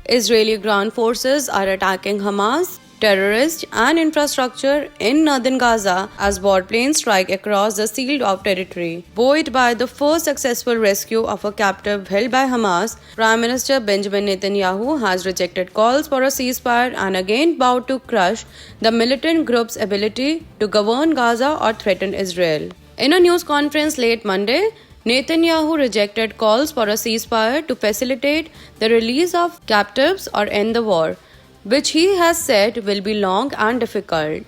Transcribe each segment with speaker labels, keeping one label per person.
Speaker 1: Israeli ground forces are attacking Hamas terrorists and infrastructure in northern Gaza as warplanes strike across the sealed-off territory. Buoyed by the first successful rescue of a captive held by Hamas, Prime Minister Benjamin Netanyahu has rejected calls for a ceasefire and again vowed to crush the militant group's ability to govern Gaza or threaten Israel. In a news conference late Monday, Netanyahu rejected calls for a ceasefire to facilitate the release of captives or end the war, which he has said will be long and difficult.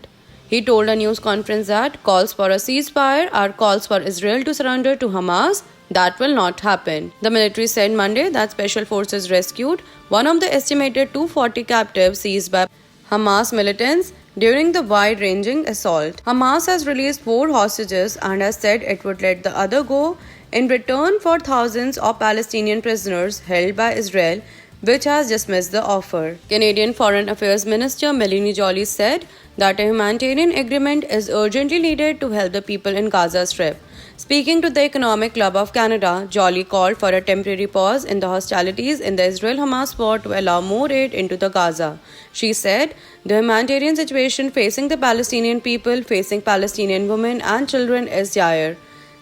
Speaker 1: He told a news conference that calls for a ceasefire are calls for Israel to surrender to Hamas. That will not happen. The military said Monday that special forces rescued one of the estimated 240 captives seized by Hamas militants during the wide-ranging assault. Hamas has released 4 hostages and has said it would let the other go in return for thousands of Palestinian prisoners held by Israel, which has dismissed the offer. Canadian Foreign Affairs Minister Melanie Joly said that a humanitarian agreement is urgently needed to help the people in Gaza Strip. Speaking to the Economic Club of Canada, Joly called for a temporary pause in the hostilities in the Israel-Hamas war to allow more aid into the Gaza. She said, the humanitarian situation facing the Palestinian people, facing Palestinian women and children is dire.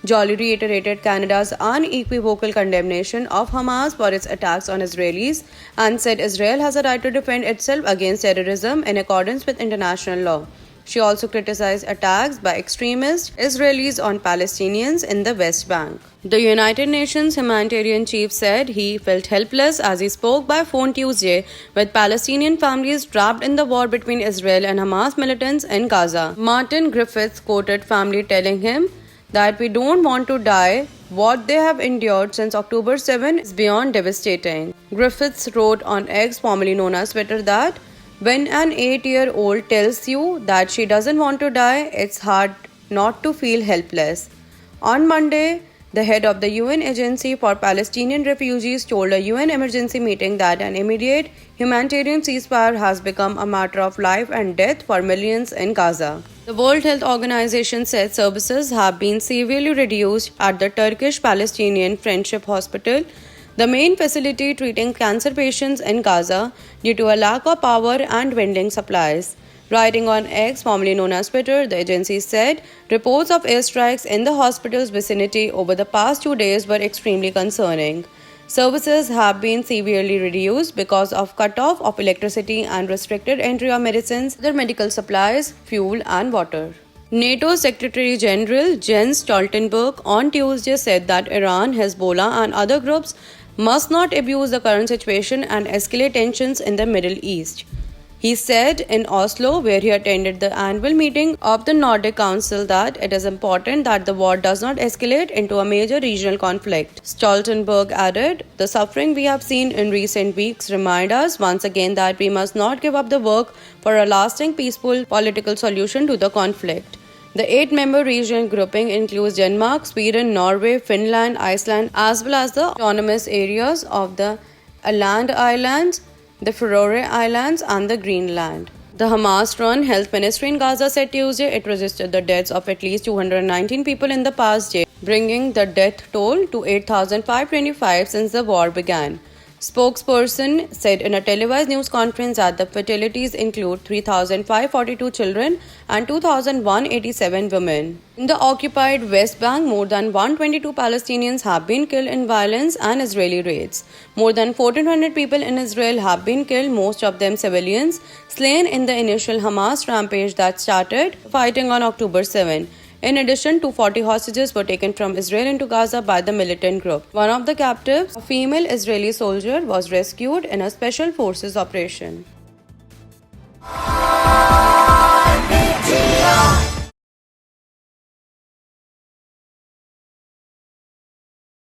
Speaker 1: Joly reiterated Canada's unequivocal condemnation of Hamas for its attacks on Israelis and said Israel has a right to defend itself against terrorism in accordance with international law. She also criticized attacks by extremist Israelis on Palestinians in the West Bank. The United Nations humanitarian chief said he felt helpless as he spoke by phone Tuesday with Palestinian families trapped in the war between Israel and Hamas militants in Gaza. Martin Griffiths quoted family telling him that we don't want to die. What they have endured since October 7 is beyond devastating. Griffiths wrote on X, formerly known as Twitter, that when an 8-year-old tells you that she doesn't want to die, it's hard not to feel helpless. On Monday, the head of the UN Agency for Palestinian Refugees told a UN emergency meeting that an immediate humanitarian ceasefire has become a matter of life and death for millions in Gaza. The World Health Organization said services have been severely reduced at the Turkish-Palestinian Friendship Hospital, the main facility treating cancer patients in Gaza, due to a lack of power and vending supplies. Writing on X, formerly known as Twitter, the agency said reports of airstrikes in the hospital's vicinity over the past 2 days were extremely concerning. Services have been severely reduced because of cutoff of electricity and restricted entry of medicines, other medical supplies, fuel and water. NATO Secretary General Jens Stoltenberg on Tuesday said that Iran, Hezbollah and other groups must not abuse the current situation and escalate tensions in the Middle East. He said in Oslo, where he attended the annual meeting of the Nordic Council, that it is important that the war does not escalate into a major regional conflict. Stoltenberg added, the suffering we have seen in recent weeks remind us once again that we must not give up the work for a lasting peaceful political solution to the conflict. The 8-member regional grouping includes Denmark, Sweden, Norway, Finland, Iceland, as well as the autonomous areas of the Åland Islands, the Faroe Islands and the Greenland. The Hamas-run health ministry in Gaza said Tuesday it registered the deaths of at least 219 people in the past day, bringing the death toll to 8,525 since the war began. Spokesperson said in a televised news conference that the fatalities include 3,542 children and 2,187 women. In the occupied West Bank, more than 122 Palestinians have been killed in violence and Israeli raids. More than 1,400 people in Israel have been killed, most of them civilians, slain in the initial Hamas rampage that started fighting on October 7. In addition, 240 hostages were taken from Israel into Gaza by the militant group. One of the captives, a female Israeli soldier, was rescued in a special forces operation.